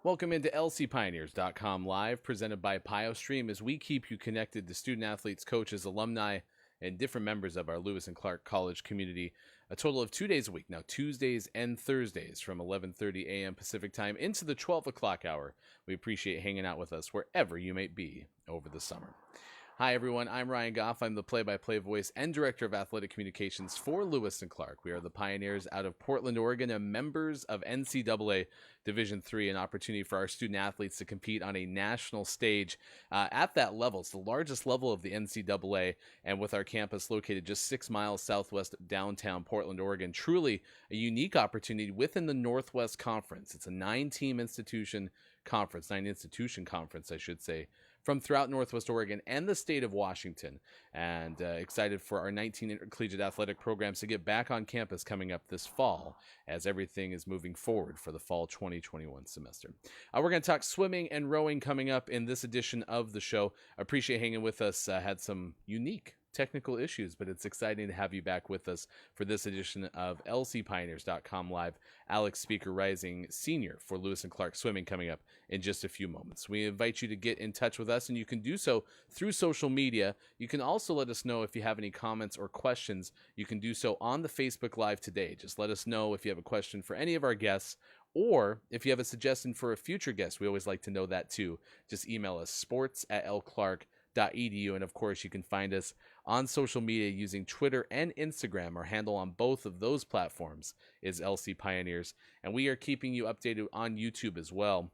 Welcome into LCPioneers.com Live, presented by PiosSWIM, as we keep you connected to student athletes, coaches, alumni, and different members of our Lewis and Clark College community. A total of 2 days a week now, Tuesdays and Thursdays from 11:30 a.m. Pacific time into the 12 o'clock hour. We appreciate hanging out with us wherever you may be over the summer. Hi, everyone. I'm Ryan Goff. I'm the play-by-play voice and director of athletic communications for Lewis and Clark. We are the Pioneers out of Portland, Oregon, and members of NCAA Division III, an opportunity for our student athletes to compete on a national stage at that level. It's the largest level of the NCAA, and with our campus located just 6 miles southwest of downtown Portland, Oregon, truly a unique opportunity within the Northwest Conference. It's a 9-team institution conference, I should say, from throughout Northwest Oregon and the state of Washington. And excited for our 19 intercollegiate athletic programs to get back on campus coming up this fall as everything is moving forward for the fall 2021 semester. We're going to talk swimming and rowing coming up in this edition of the show. Appreciate hanging with us. Had some unique technical issues, but it's exciting to have you back with us for this edition of LCPioneers.com Live. Alex Spiecker, rising senior for Lewis and Clark Swimming, coming up in just a few moments. We invite you to get in touch with us, and you can do so through social media. You can also let us know if you have any comments or questions. You can do so on the Facebook Live today. Just let us know if you have a question for any of our guests, or if you have a suggestion for a future guest. We always like to know that too. Just email us, sports@lclark.edu. And of course, you can find us on social media using Twitter and Instagram. Our handle on both of those platforms is LC Pioneers, and we are keeping you updated on YouTube as well.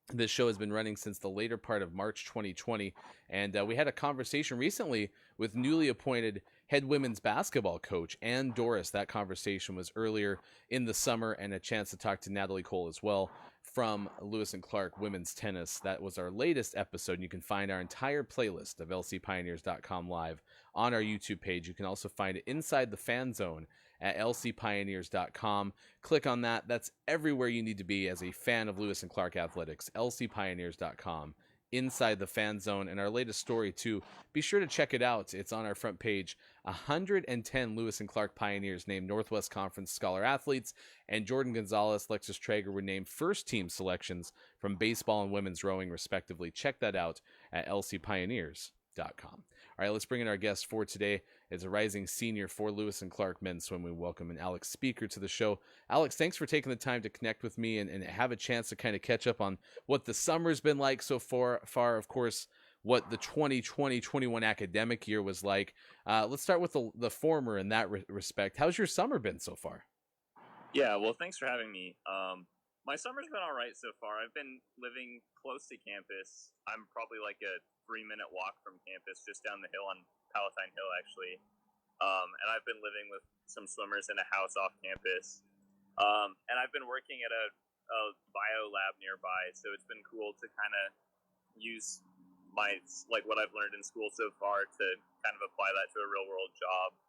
This show has been running since the later part of March 2020, and we had a conversation recently with newly appointed head women's basketball coach Ann Doris. That conversation was earlier in the summer, and a chance to talk to Natalie Cole as well from Lewis and Clark Women's Tennis. That was our latest episode. You can find our entire playlist of LCPioneers.com Live on our YouTube page. You can also find it inside the fan zone at lcpioneers.com. Click on that. That's everywhere you need to be as a fan of Lewis and Clark athletics. lcpioneers.com, inside the fan zone. And our latest story too, be sure to check it out. It's on our front page. 110 Lewis and Clark Pioneers named Northwest Conference Scholar Athletes, and Jordan Gonzalez, Lexus Traeger were named first team selections from baseball and women's rowing respectively. Check that out at lcpioneers.com. All right, let's bring in our guest for today. It's a rising senior for Lewis and Clark men's swim. We welcome in Alex Spiecker to the show. Alex, thanks for taking the time to connect with me and have a chance to kind of catch up on what the summer's been like so far. Of course, what the 2020-21 academic year was like. Let's start with the former in that respect. How's your summer been so far? Yeah, well, thanks for having me. My summer's been all right so far. I've been living close to campus. I'm probably like a 3-minute walk from campus, just down the hill on Palatine Hill, actually. And I've been living with some swimmers in a house off campus. And I've been working at a bio lab nearby, so it's been cool to kind of use what I've learned in school so far to kind of apply that to a real world job.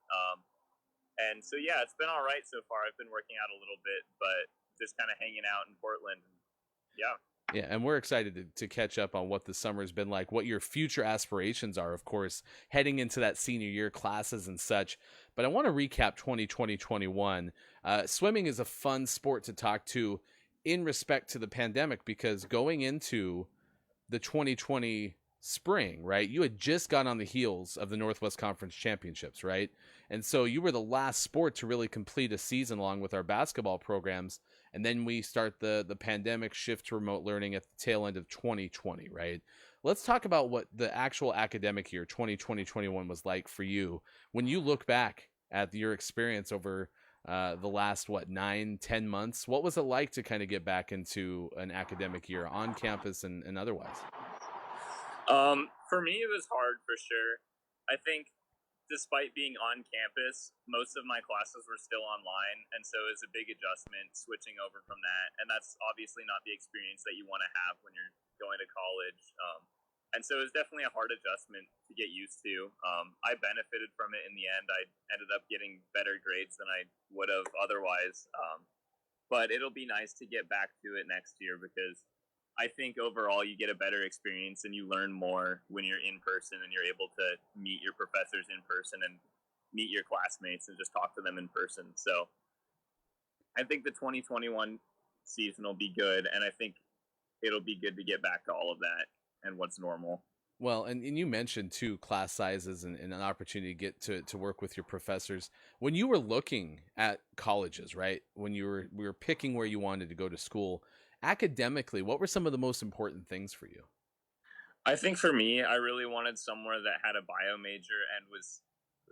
And so, yeah, it's been all right so far. I've been working out a little bit, but just kind of hanging out in Portland. Yeah. Yeah, and we're excited to catch up on what the summer's been like, what your future aspirations are, of course, heading into that senior year, classes and such. But I want to recap 2020-21. Swimming is a fun sport to talk to in respect to the pandemic, because going into the 2020 spring, right, you had just got on the heels of the Northwest Conference Championships, right? And so you were the last sport to really complete a season along with our basketball programs. And then we start the pandemic shift to remote learning at the tail end of 2020, right? Let's talk about what the actual academic year 2020-21 was like for you. When you look back at your experience over the last, 9-10 months, what was it like to kind of get back into an academic year on campus and otherwise? For me, it was hard for sure. I think despite being on campus, most of my classes were still online, and so it was a big adjustment switching over from that. And that's obviously not the experience that you want to have when you're going to college. And so it was definitely a hard adjustment to get used to. I benefited from it in the end. I ended up getting better grades than I would have otherwise. But it'll be nice to get back to it next year, because I think overall you get a better experience and you learn more when you're in person and you're able to meet your professors in person and meet your classmates and just talk to them in person. So I think the 2021 season will be good, and I think it'll be good to get back to all of that and what's normal. Well, and you mentioned too class sizes and an opportunity to get to work with your professors. When you were looking at colleges, right? When we were picking where you wanted to go to school, academically, what were some of the most important things for you? I think for me, I really wanted somewhere that had a bio major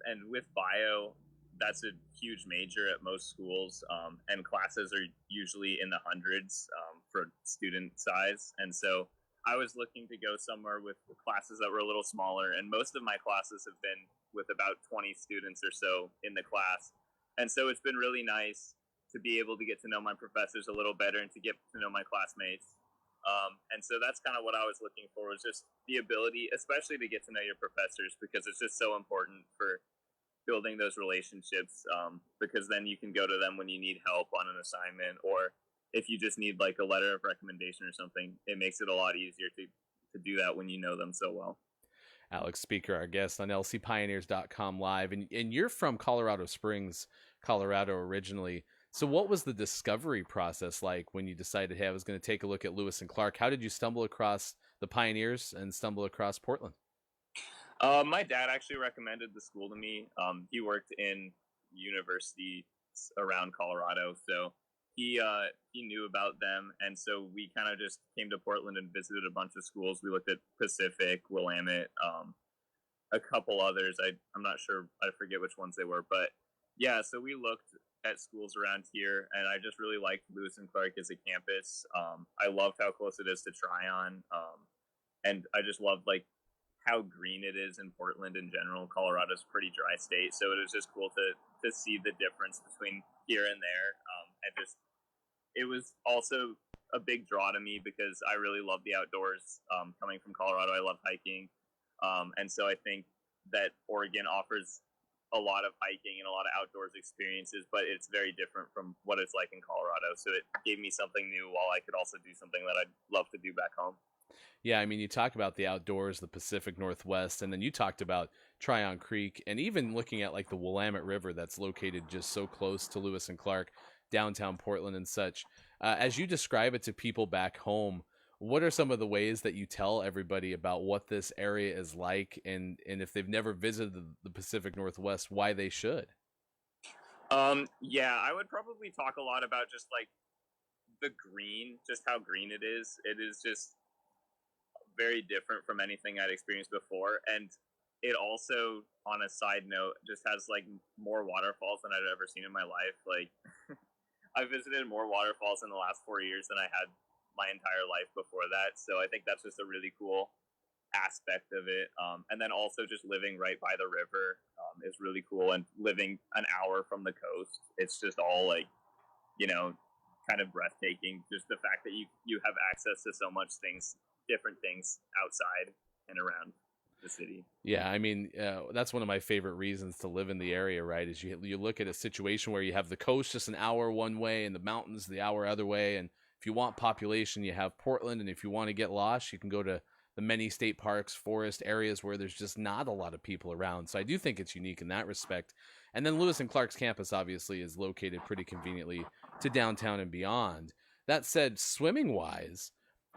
and with bio, that's a huge major at most schools, and classes are usually in the hundreds for student size. And so I was looking to go somewhere with classes that were a little smaller, and most of my classes have been with about 20 students or so in the class. And so it's been really nice to be able to get to know my professors a little better and to get to know my classmates. And so that's kind of what I was looking for, was just the ability, especially to get to know your professors, because it's just so important for building those relationships, because then you can go to them when you need help on an assignment, or if you just need like a letter of recommendation or something. It makes it a lot easier to do that when you know them so well. Alex Spiecker, our guest on lcpioneers.com live. And you're from Colorado Springs, Colorado originally. So what was the discovery process like when you decided, hey, I was going to take a look at Lewis and Clark? How did you stumble across the Pioneers and stumble across Portland? My dad actually recommended the school to me. He worked in universities around Colorado, so he knew about them, and so we kind of just came to Portland and visited a bunch of schools. We looked at Pacific, Willamette, a couple others. I'm not sure. I forget which ones they were, but yeah. So we looked at schools around here, and I just really liked Lewis and Clark as a campus. I loved how close it is to Tryon, and I just loved like how green it is in Portland in general. Colorado's a pretty dry state, so it was just cool to see the difference between here and there. And just it was also a big draw to me because I really love the outdoors. Coming from Colorado, I love hiking, and so I think that Oregon offers a lot of hiking and a lot of outdoors experiences, but it's very different from what it's like in Colorado. So it gave me something new while I could also do something that I'd love to do back home. Yeah, I mean, you talk about the outdoors, the Pacific Northwest, and then you talked about Tryon Creek, and even looking at like the Willamette River that's located just so close to Lewis and Clark, downtown Portland and such. As you describe it to people back home, what are some of the ways that you tell everybody about what this area is like, and if they've never visited the Pacific Northwest, why they should? Yeah, I would probably talk a lot about just like the green, just how green it is. It is just very different from anything I'd experienced before. And it also, on a side note, just has like more waterfalls than I'd ever seen in my life. Like, I visited more waterfalls in the last 4 years than I had my entire life before that. So I think that's just a really cool aspect of it. And then also just living right by the river is really cool. And living an hour from the coast, it's just all like, you know, kind of breathtaking. Just the fact that you have access to so much things, different things outside and around the city. Yeah, I mean, that's one of my favorite reasons to live in the area, right? Is you look at a situation where you have the coast just an hour one way and the mountains the hour other way, and if you want population, you have Portland, and if you want to get lost, you can go to the many state parks, forest areas where there's just not a lot of people around. So I do think it's unique in that respect. And then Lewis and Clark's campus obviously is located pretty conveniently to downtown and beyond. That said, swimming wise,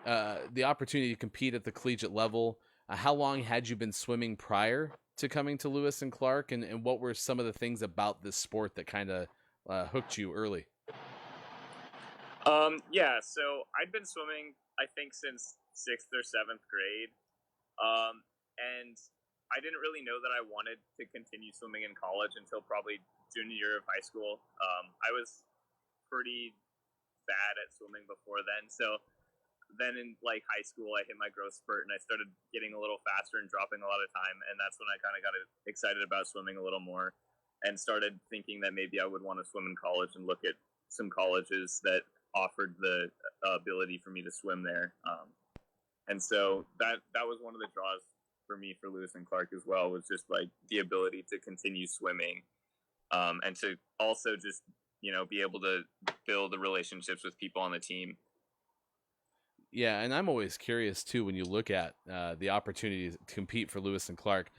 the opportunity to compete at the collegiate level. How long had you been swimming prior to coming to Lewis and Clark, and what were some of the things about this sport that kind of hooked you early? Yeah, so I'd been swimming, I think, since 6th or 7th grade. And I didn't really know that I wanted to continue swimming in college until probably junior year of high school. I was pretty bad at swimming before then. So then in like high school, I hit my growth spurt and I started getting a little faster and dropping a lot of time. And that's when I kind of got excited about swimming a little more and started thinking that maybe I would want to swim in college and look at some colleges that offered the ability for me to swim there. And so that was one of the draws for me for Lewis and Clark as well, was just like the ability to continue swimming, and to also just, you know, be able to build the relationships with people on the team. Yeah, and I'm always curious too when you look at the opportunity to compete for Lewis and Clark.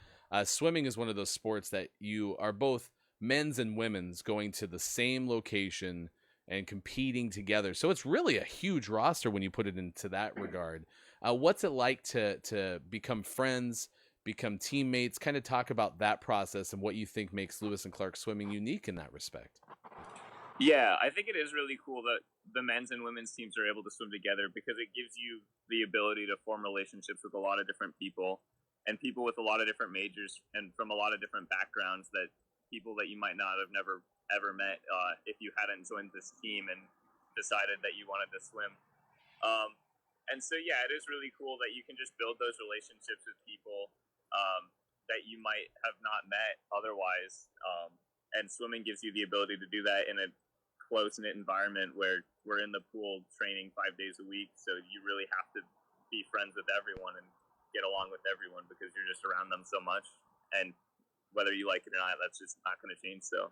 Swimming is one of those sports that you are both men's and women's going to the same location and competing together. So it's really a huge roster when you put it into that regard. What's it like to become friends, become teammates? Kind of talk about that process and what you think makes Lewis and Clark swimming unique in that respect. Yeah, I think it is really cool that the men's and women's teams are able to swim together because it gives you the ability to form relationships with a lot of different people and people with a lot of different majors and from a lot of different backgrounds, that people that you might not have never ever met if you hadn't joined this team and decided that you wanted to swim. Um, and so, yeah, it is really cool that you can just build those relationships with people that you might have not met otherwise. And swimming gives you the ability to do that in a close-knit environment where we're in the pool training 5 days a week. So you really have to be friends with everyone and get along with everyone because you're just around them so much. And whether you like it or not, that's just not going to change. So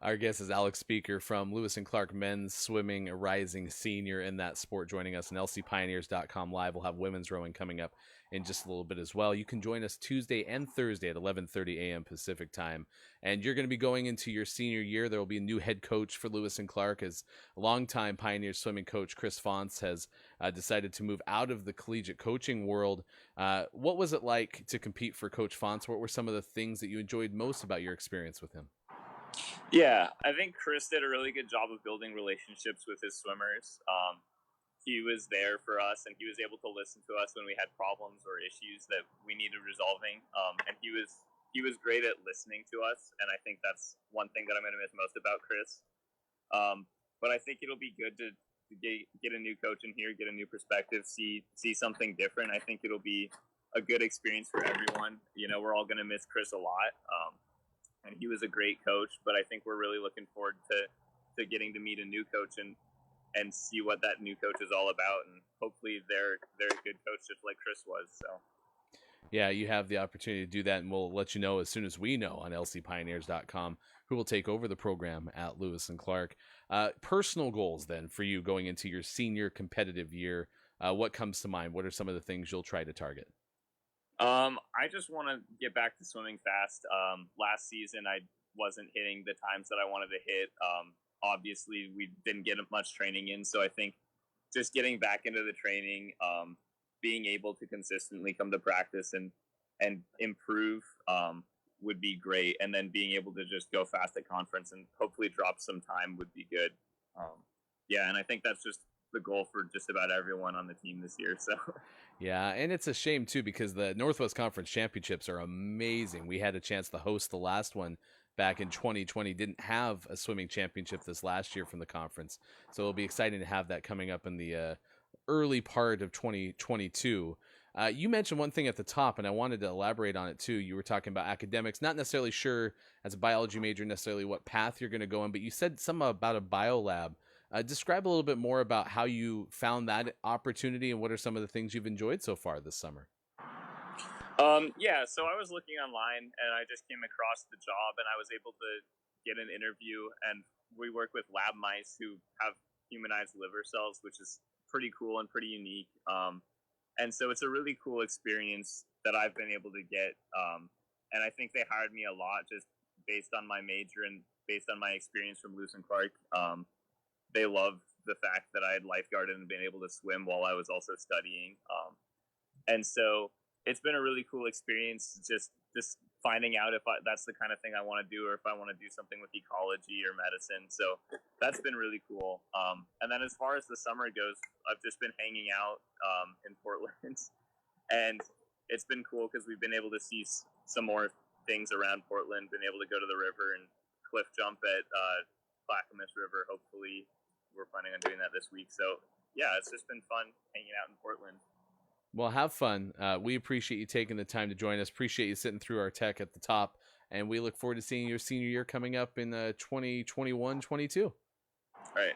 our guest is Alex Spiecker from Lewis and Clark Men's Swimming, a rising senior in that sport, joining us on lcpioneers.com live. We'll have women's rowing coming up in just a little bit as well. You can join us Tuesday and Thursday at 11:30 a.m. Pacific time. And you're going to be going into your senior year. There will be a new head coach for Lewis and Clark, as longtime Pioneers swimming coach Chris Fonts has decided to move out of the collegiate coaching world. What was it like to compete for Coach Fonts? What were some of the things that you enjoyed most about your experience with him? yeah, I think Chris did a really good job of building relationships with his swimmers. He was there for us, and he was able to listen to us when we had problems or issues that we needed resolving. And he was great at listening to us, and I think that's one thing that I'm going to miss most about Chris. But I think it'll be good to get a new coach in here, get a new perspective, see something different. I think it'll be a good experience for everyone. You know, we're all going to miss Chris a lot. And he was a great coach, but I think we're really looking forward to getting to meet a new coach and see what that new coach is all about. And hopefully they're a good coach just like Chris was. So yeah, you have the opportunity to do that, and we'll let you know as soon as we know on lcpioneers.com who will take over the program at Lewis and Clark. Personal goals then for you going into your senior competitive year. What comes to mind? What are some of the things you'll try to target? I just want to get back to swimming fast. Last season, I wasn't hitting the times that I wanted to hit. Obviously, we didn't get much training in, so I think just getting back into the training, being able to consistently come to practice and improve would be great. And then being able to just go fast at conference and hopefully drop some time would be good. Yeah, and I think that's just the goal for just about everyone on the team this year. So yeah, and it's a shame too because the Northwest Conference Championships are amazing. We had a chance to host the last one back in 2020. Didn't have a swimming championship this last year from the conference, so it'll be exciting to have that coming up in the early part of 2022. You mentioned one thing at the top, and I wanted to elaborate on it too. You were talking about academics, not necessarily sure as a biology major necessarily what path you're going to go in, but you said something about a biolab. Describe a little bit more about how you found that opportunity and what are some of the things you've enjoyed so far this summer. Yeah, so I was looking online and I just came across the job and I was able to get an interview, and we work with lab mice who have humanized liver cells, which is pretty cool and pretty unique. And so it's a really cool experience that I've been able to get. And I think they hired me a lot just based on my major and based on my experience from Lewis and Clark. They loved the fact that I had lifeguarded and been able to swim while I was also studying. And so it's been a really cool experience just finding out if that's the kind of thing I want to do or if I want to do something with ecology or medicine. So that's been really cool. And then as far as the summer goes, I've just been hanging out in Portland. And it's been cool because we've been able to see some more things around Portland, been able to go to the river and cliff jump at Clackamas River, hopefully. We're planning on doing that this week. So, yeah, it's just been fun hanging out in Portland. Well, have fun. We appreciate you taking the time to join us. Appreciate you sitting through our tech at the top. And we look forward to seeing your senior year coming up in 2021-22. All right.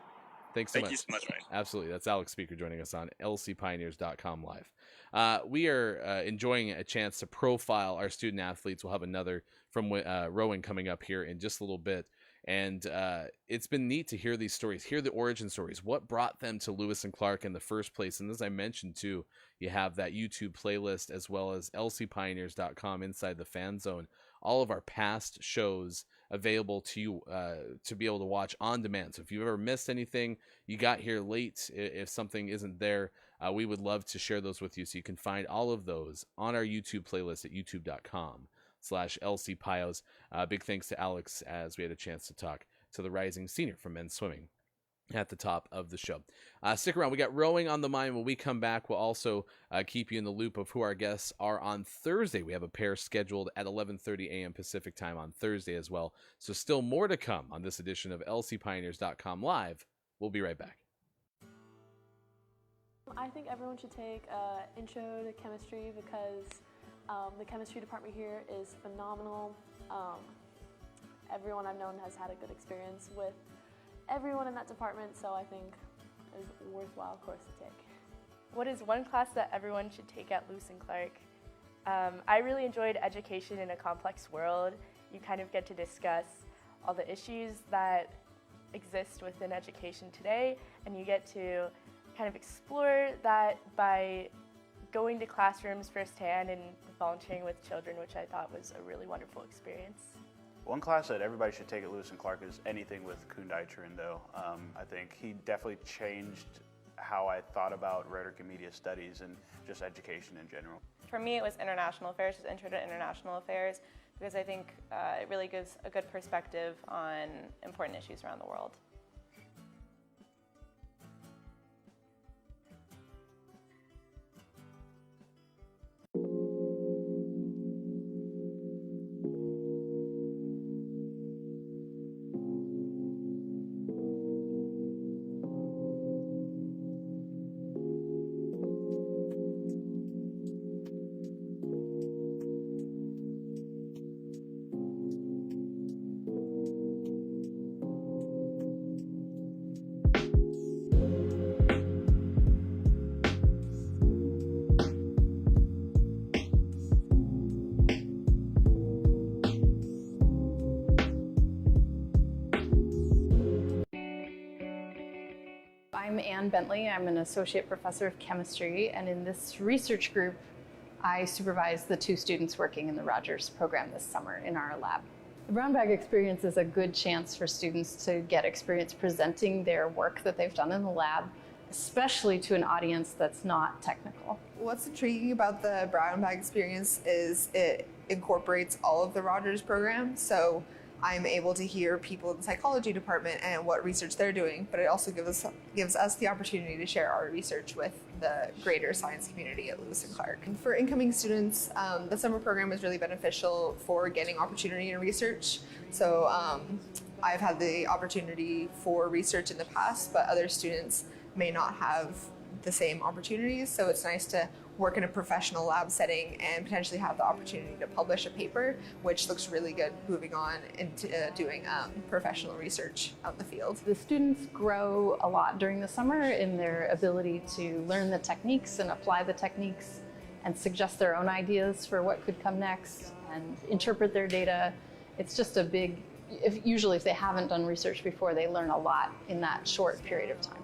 Thanks so much. Thank you so much, Ryan. Absolutely. That's Alex Spiecker joining us on lcpioneers.com live. We are enjoying a chance to profile our student athletes. We'll have another from rowing coming up here in just a little bit. And it's been neat to hear these stories, hear the origin stories, what brought them to Lewis and Clark in the first place. And as I mentioned, too, you have that YouTube playlist as well as lcpioneers.com inside the fan zone. All of our past shows available to you to be able to watch on demand. So if you've ever missed anything, you got here late, if something isn't there, we would love to share those with you. So you can find all of those on our YouTube playlist at youtube.com/LCPios. Big thanks to Alex, as we had a chance to talk to the rising senior from men's swimming at the top of the show. Stick around. We got rowing on the mind. When we come back, we'll also keep you in the loop of who our guests are on Thursday. We have a pair scheduled at 11:30 a.m. Pacific time on Thursday as well. So still more to come on this edition of LCPioneers.com Live. We'll be right back. I think everyone should take intro to chemistry because the chemistry department here is phenomenal. Everyone I've known has had a good experience with everyone in that department, so I think it's a worthwhile course to take. What is one class that everyone should take at Lewis and Clark? I really enjoyed Education in a Complex World. You kind of get to discuss all the issues that exist within education today, and you get to kind of explore that by going to classrooms firsthand and volunteering with children, which I thought was a really wonderful experience. One class that everybody should take at Lewis and Clark is anything with Kundai though. I think he definitely changed how I thought about rhetoric and media studies and just education in general. For me, it was international affairs, just intro to international affairs, because I think it really gives a good perspective on important issues around the world. I'm Ann Bentley. I'm an associate professor of chemistry, and in this research group, I supervise the 2 students working in the Rogers program this summer in our lab. The brown bag experience is a good chance for students to get experience presenting their work that they've done in the lab, especially to an audience that's not technical. What's intriguing about the brown bag experience is it incorporates all of the Rogers program. So I'm able to hear people in the psychology department and what research they're doing, but it also gives us the opportunity to share our research with the greater science community at Lewis and Clark. And for incoming students, the summer program is really beneficial for getting opportunity in research. So I've had the opportunity for research in the past, but other students may not have the same opportunities. So it's nice to work in a professional lab setting and potentially have the opportunity to publish a paper, which looks really good moving on into doing professional research out in the field. The students grow a lot during the summer in their ability to learn the techniques and apply the techniques and suggest their own ideas for what could come next and interpret their data. It's just a big, usually if they haven't done research before, they learn a lot in that short period of time.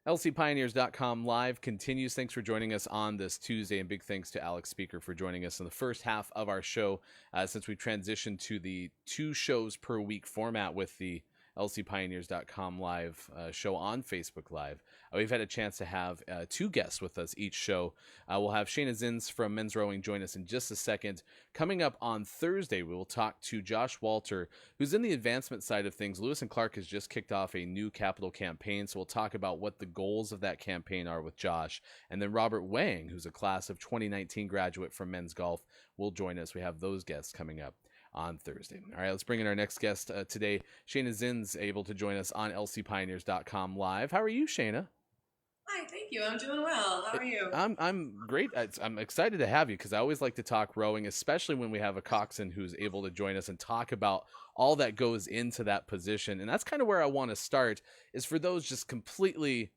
LCPioneers.com Live continues. Thanks for joining us on this Tuesday, and big thanks to Alex Spiecker for joining us in the first half of our show since we transitioned to the 2 shows per week format with the lcpioneers.com live show on Facebook Live. We've had a chance to have 2 guests with us each show. We'll have Shaina Zins from men's rowing join us in just a second. Coming up on Thursday, we will talk to Josh Walter, who's in the advancement side of things. Lewis and Clark has just kicked off a new capital campaign, so we'll talk about what the goals of that campaign are with Josh. And then Robert Wang, who's a class of 2019 graduate from men's golf, will join us. We have those guests coming up on Thursday. All right, let's bring in our next guest today. Shaina Zins, able to join us on lcpioneers.com live. How are you, Shaina? Hi, thank you. I'm doing well. How are you? I'm great. I'm excited to have you because I always like to talk rowing, especially when we have a coxswain who's able to join us and talk about all that goes into that position. And that's kind of where I want to start, is for those just completely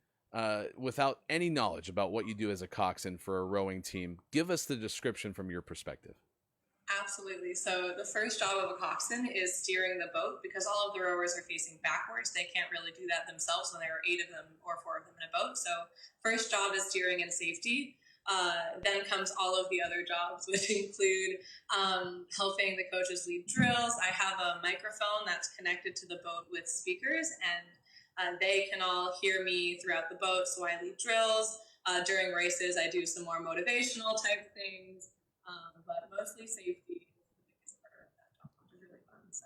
without any knowledge about what you do as a coxswain for a rowing team. Give us the description from your perspective. Absolutely. So the first job of a coxswain is steering the boat, because all of the rowers are facing backwards. They can't really do that themselves when there are 8 of them or 4 of them in a boat. So first job is steering and safety. Then comes all of the other jobs, which include helping the coaches lead drills. I have a microphone that's connected to the boat with speakers, and they can all hear me throughout the boat. So I lead drills. During races, I do some more motivational type things. But mostly safety is the biggest part of that job, which is really fun. So.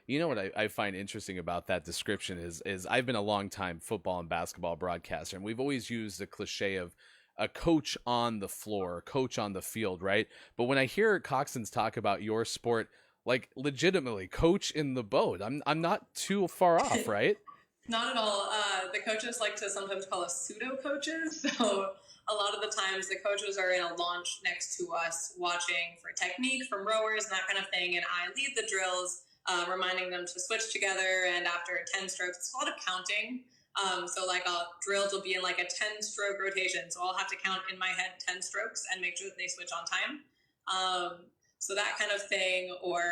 You know what I find interesting about that description is I've been a long time football and basketball broadcaster, and we've always used the cliche of a coach on the floor, a coach on the field, right? But when I hear coxswains talk about your sport, like legitimately coach in the boat, I'm not too far off, right? Not at all. The coaches like to sometimes call us pseudo coaches. So a lot of the times the coaches are in a launch next to us watching for technique from rowers and that kind of thing. And I lead the drills, reminding them to switch together. And after 10 strokes, it's a lot of counting. So like drills will be in like a 10 stroke rotation. So I'll have to count in my head 10 strokes and make sure that they switch on time. So that kind of thing. Or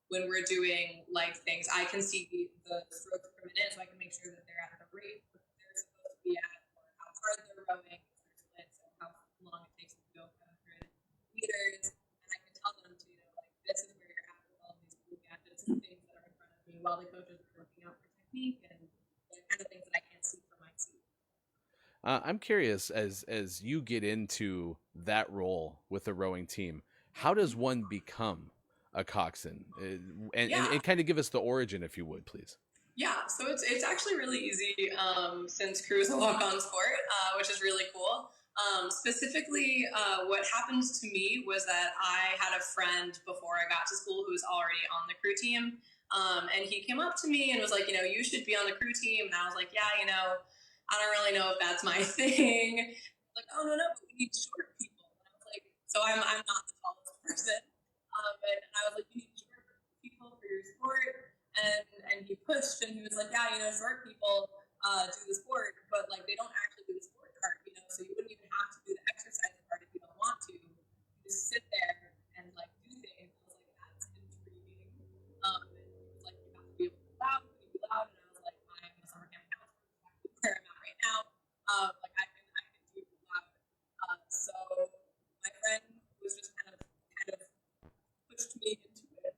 when we're doing like things, I can see the strokes per minute, so I can make sure that they're at the rate that they're supposed to be at, or how hard they're rowing, so how long it takes to go 100 meters, and I can tell them to, like, this is where you're at with all of these cool gadgets and things that are in front of me while the coaches are working out for technique, and the kind of things that I can't see from my seat. I'm curious, as you get into that role with the rowing team, how does one become a coxswain? And kind of give us the origin, if you would, please. Yeah, so it's actually really easy since crew is a walk-on sport, which is really cool. Specifically, what happened to me was that I had a friend before I got to school who was already on the crew team, and he came up to me and was like, you should be on the crew team. And I was like, yeah, I don't really know if that's my thing. Like, oh, no, but we need short people. And I was like, so I'm not the tallest person. And I was like, you need short people for your sport. And he pushed, and he was like, yeah, short people do the sport, but like they don't actually do the sport part, so you wouldn't even have to do the exercise part if you don't want to. You just sit there and like do things. I was like, that's intriguing. And he was like, you have to be able to be loud. Can you be loud? And I was like, I'm a summer camp counselor, where I'm at right now. Like I can do loud. So my friend was just kind of pushed me into it.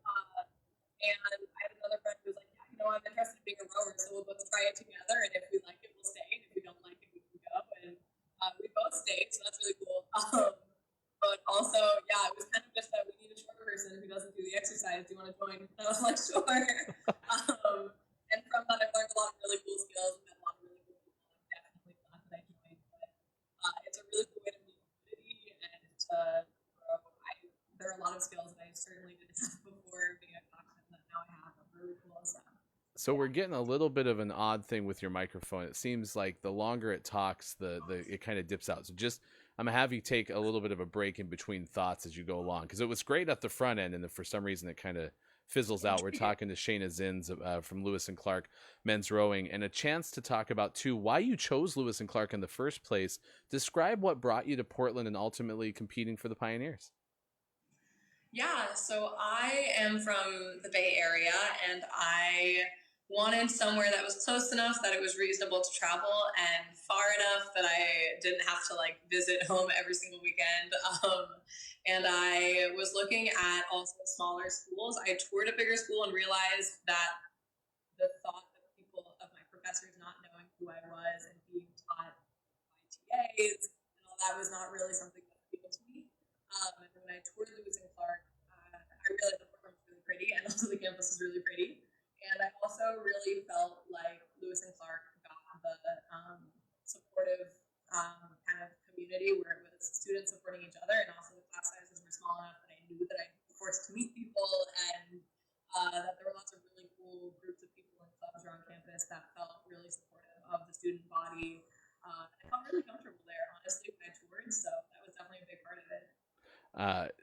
And I had another friend who was like, yeah, I'm interested in being a rower, so we'll both try it together, and if we like it, we'll stay, and if we don't like it, we can go. And we both stayed, so that's really cool. But also, yeah, it was kind of just that we need a short person who doesn't do the exercise. Do you want to join? And I was like, sure. And from that, I've learned a lot of really cool skills and met a lot of really cool people. I'm definitely glad that I joined. But it's a really cool way to meet community and to grow. There are a lot of skills that I certainly didn't have before being a coxswain that now I have. I'm really cool. So we're getting a little bit of an odd thing with your microphone. It seems like the longer it talks, it kind of dips out. So I'm gonna have you take a little bit of a break in between thoughts as you go along, because it was great at the front end, and then for some reason it kind of fizzles out. We're talking to Shaina Zins from Lewis and Clark Men's Rowing, and a chance to talk about too why you chose Lewis and Clark in the first place. Describe what brought you to Portland and ultimately competing for the Pioneers. Yeah, so I am from the Bay Area, and I wanted somewhere that was close enough that it was reasonable to travel and far enough that I didn't have to like visit home every single weekend. And I was looking at also smaller schools. I toured a bigger school and realized that the thought of people, of my professors not knowing who I was and being taught by TAs and all that was not really something that appealed to me. And when I toured Lewis and Clark, I realized the program was really pretty, and also the campus was really pretty. And I also really felt like Lewis and Clark got the supportive kind of community where it was students supporting each other, and also the class sizes were small enough that I knew that I'd be forced to meet people, and that there were lots of really cool groups of people and clubs around campus that felt really supportive of the student body. I felt really comfortable there, honestly, when I toured, so that was definitely a big part of it.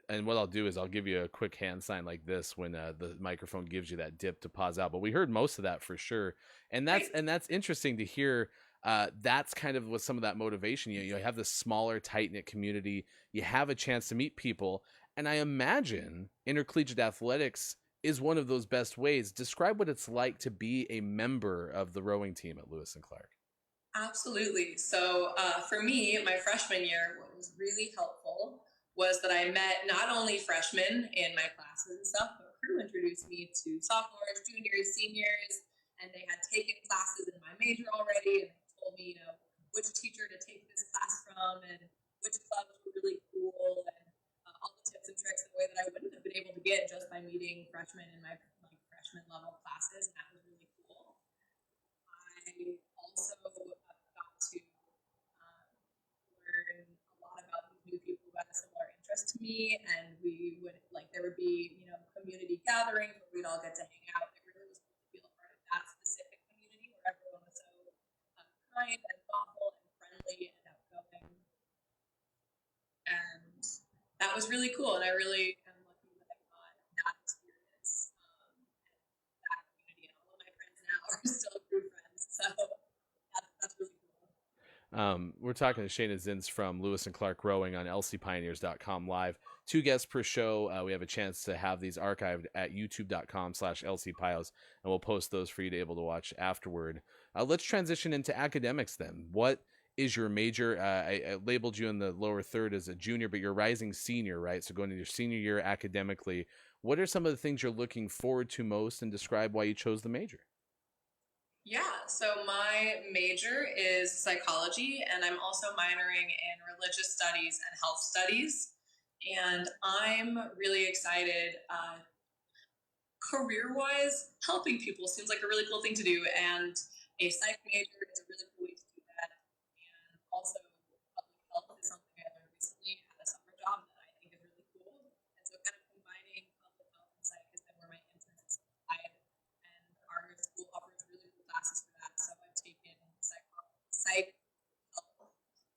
And what I'll do is I'll give you a quick hand sign like this when the microphone gives you that dip to pause out. But we heard most of that for sure, and that's interesting to hear. That's kind of what some of that motivation. You have this smaller, tight knit community. You have a chance to meet people, and I imagine intercollegiate athletics is one of those best ways. Describe what it's like to be a member of the rowing team at Lewis and Clark. Absolutely. So for me, my freshman year, what was really helpful was that I met not only freshmen in my classes and stuff, but CREW introduced me to sophomores, juniors, seniors, and they had taken classes in my major already, and they told me, which teacher to take this class from, and which clubs were really cool, and all the tips and tricks in a way that I wouldn't have been able to get just by meeting freshmen in my freshman level classes, and that was really cool. I also got to learn a lot about these new people who had a similar interest to me, and we would there would be community gatherings where we'd all get to hang out. It really was cool to feel a part of that specific community where everyone was so kind and thoughtful and friendly and outgoing, and that was really cool. And I really am lucky that I got that experience and that community. And all of my friends now are still CREW friends, so that's really cool. We're talking to Shaina Zins from Lewis and Clark Rowing on lcpioneers.com live. 2 guests per show. We have a chance to have these archived at youtube.com/lcpios, and we'll post those for you to be able to watch afterward. Let's transition into academics then. What is your major? I labeled you in the lower third as a junior, but you're a rising senior, right? So going into your senior year academically, what are some of the things you're looking forward to most, and describe why you chose the major? Yeah, so my major is psychology, and I'm also minoring in religious studies and health studies. And I'm really excited. Career-wise, helping people seems like a really cool thing to do, and a psych major is a really cool way to do that. And also, public health is something I learned recently at a summer job that I think is really cool. And so kind of combining public health and psych has been where my interest is applied, and our school offers really cool classes for that. So I've taken psych health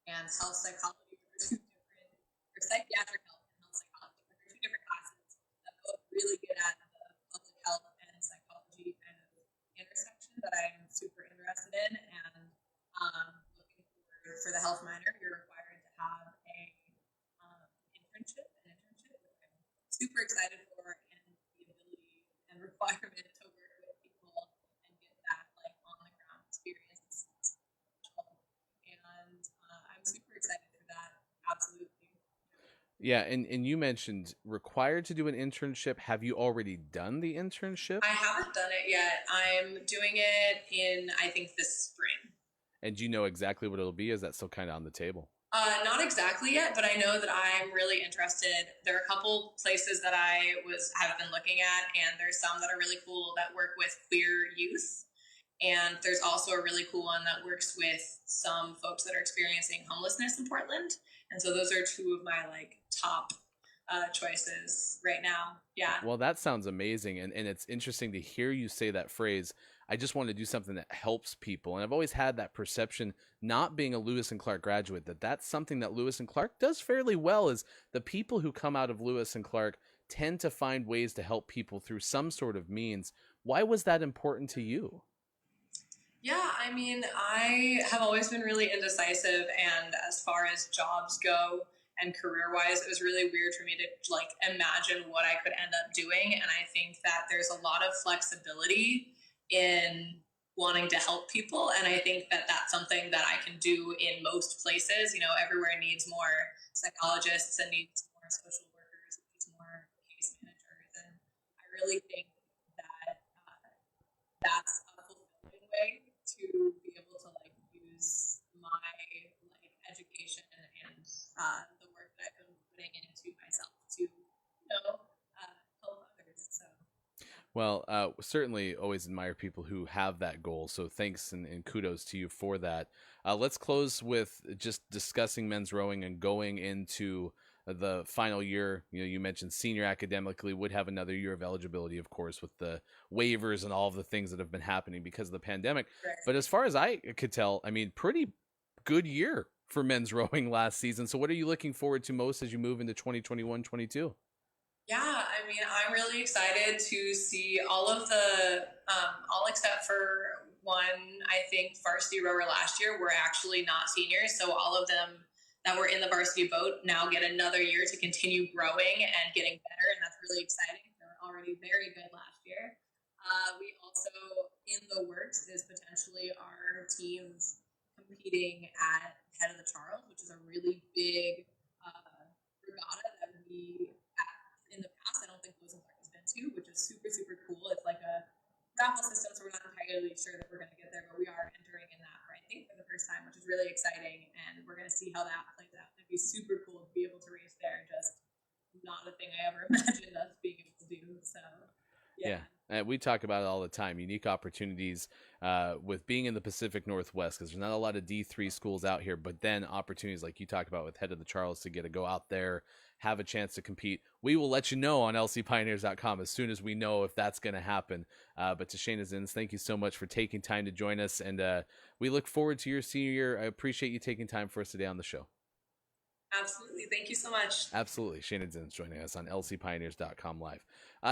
and health psychology, which are two different, or psychiatric health and health psychology, which are two different classes that both really get at the public health and psychology kind of intersection that I'm super interested in. And looking forward for the health minor, you're required to have a internship, which I'm super excited for, and the ability and requirement to work with people and get that on the ground experience is special. And I'm super excited for that. Absolutely. Yeah, and you mentioned required to do an internship. Have you already done the internship? I haven't done it yet. I'm doing it in, I think, this spring. And do you know exactly what it'll be? Is that still kind of on the table? Not exactly yet, but I know that I'm really interested. There are a couple places that I have been looking at, and there's some that are really cool that work with queer youth. And there's also a really cool one that works with some folks that are experiencing homelessness in Portland. And so those are two of my top choices right now. Yeah. Well, that sounds amazing. And it's interesting to hear you say that phrase. I just want to do something that helps people. And I've always had that perception, not being a Lewis and Clark graduate, that that's something that Lewis and Clark does fairly well, is the people who come out of Lewis and Clark tend to find ways to help people through some sort of means. Why was that important to you? Yeah, I mean, I have always been really indecisive, and as far as jobs go and career-wise, it was really weird for me to imagine what I could end up doing. And I think that there's a lot of flexibility in wanting to help people, and I think that that's something that I can do in most places. Everywhere needs more psychologists and needs more social workers, needs more case managers, and I really think that that's a Well, certainly always admire people who have that goal. So thanks and kudos to you for that. Let's close with just discussing men's rowing and going into the final year. You mentioned senior academically would have another year of eligibility, of course, with the waivers and all of the things that have been happening because of the pandemic. Right. But as far as I could tell, I mean, pretty good year for men's rowing last season. So what are you looking forward to most as you move into 2021-22? Yeah, I mean, I'm really excited to see all of the, all except for one, I think, varsity rower last year were actually not seniors. So all of them that were in the varsity boat now get another year to continue growing and getting better. And that's really exciting. They were already very good last year. We also, in the works, is potentially our teams competing at Head of the Charles, which is a really big regatta that we, in the past, I don't think Lewis and Clark has been to, which is super, super cool. It's like a raffle system, so we're not entirely sure that we're going to get there, but we are entering in that, I think, for the first time, which is really exciting, and we're going to see how that plays out. It'd be super cool to be able to race there, just not a thing I ever imagined us being able to do, so yeah. We talk about it all the time, unique opportunities with being in the Pacific Northwest, because there's not a lot of D3 schools out here, but then opportunities like you talk about with Head of the Charles to get to go out there, have a chance to compete. We will let you know on lcpioneers.com as soon as we know if that's going to happen. But to Shaina Zins, thank you so much for taking time to join us, and we look forward to your senior year. I appreciate you taking time for us today on the show. Absolutely. Thank you so much. Absolutely. Shaina Zins joining us on lcpioneers.com live.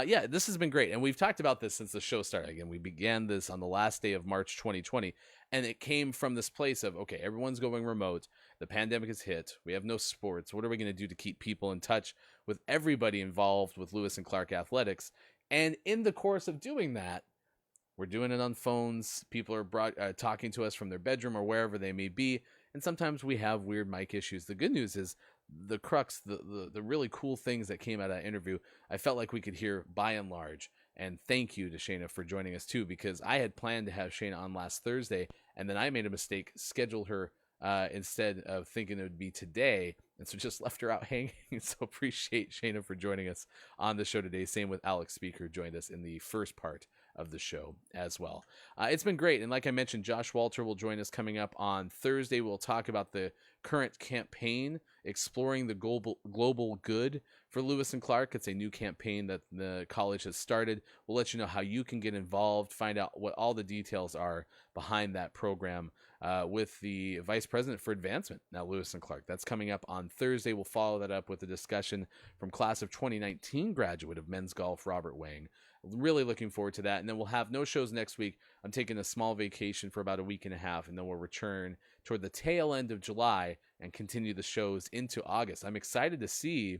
Yeah, this has been great. And we've talked about this since the show started. Again, we began this on the last day of March 2020. And it came from this place of, okay, everyone's going remote. The pandemic has hit. We have no sports. What are we going to do to keep people in touch with everybody involved with Lewis and Clark athletics? And in the course of doing that, we're doing it on phones. People are talking to us from their bedroom or wherever they may be. And sometimes we have weird mic issues. The good news is the crux, the really cool things that came out of that interview, I felt like we could hear by and large. And thank you to Shaina for joining us too, because I had planned to have Shaina on last Thursday, and then I made a mistake, scheduled her instead of thinking it would be today, and so just left her out hanging. So appreciate Shaina for joining us on the show today. Same with Alex Spiecker, joined us in the first part of the show as well. It's been great, and like I mentioned, Josh Walter will join us coming up on Thursday. We'll talk about the current campaign, exploring the global good for Lewis and Clark. It's a new campaign that the college has started. We'll let you know how you can get involved, find out what all the details are behind that program with the Vice President for Advancement at Lewis and Clark. That's coming up on Thursday. We'll follow that up with a discussion from class of 2019 graduate of men's golf, Robert Wang. Really looking forward to that. And then we'll have no shows next week. I'm taking a small vacation for about a week and a half, and then we'll return toward the tail end of July and continue the shows into August. I'm excited to see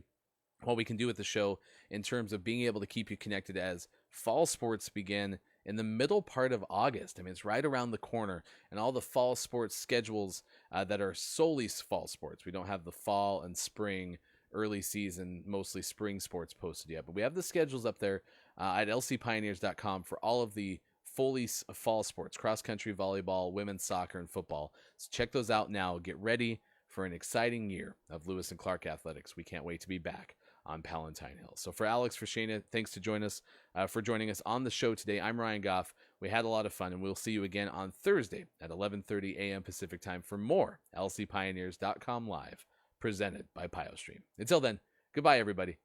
what we can do with the show in terms of being able to keep you connected as fall sports begin in the middle part of August. I mean, it's right around the corner, and all the fall sports schedules that are solely fall sports. We don't have the fall and spring, early season, mostly spring sports posted yet, but we have the schedules up there at lcpioneers.com for all of the fully fall sports, cross-country, volleyball, women's soccer, and football. So check those out now. Get ready for an exciting year of Lewis and Clark athletics. We can't wait to be back on Palatine Hill. So for Alex, for Shaina, thanks for joining us on the show today. I'm Ryan Goff. We had a lot of fun, and we'll see you again on Thursday at 11:30 a.m. Pacific time for more lcpioneers.com live, presented by PiosSWIM. Until then, goodbye, everybody.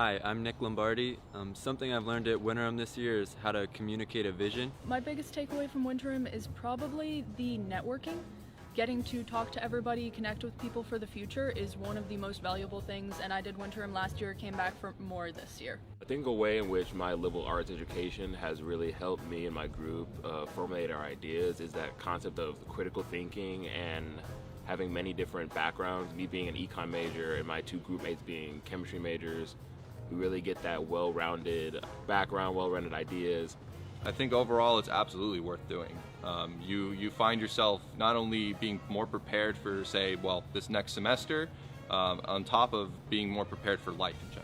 Hi, I'm Nick Lombardi. Something I've learned at Winterim this year is how to communicate a vision. My biggest takeaway from Winterim is probably the networking. Getting to talk to everybody, connect with people for the future is one of the most valuable things, and I did Winterim last year, came back for more this year. I think a way in which my liberal arts education has really helped me and my group formulate our ideas is that concept of critical thinking and having many different backgrounds. Me being an econ major and my two group mates being chemistry majors, we really get that well-rounded background, well-rounded ideas. I think overall it's absolutely worth doing. You find yourself not only being more prepared for, say, well, this next semester, on top of being more prepared for life in general.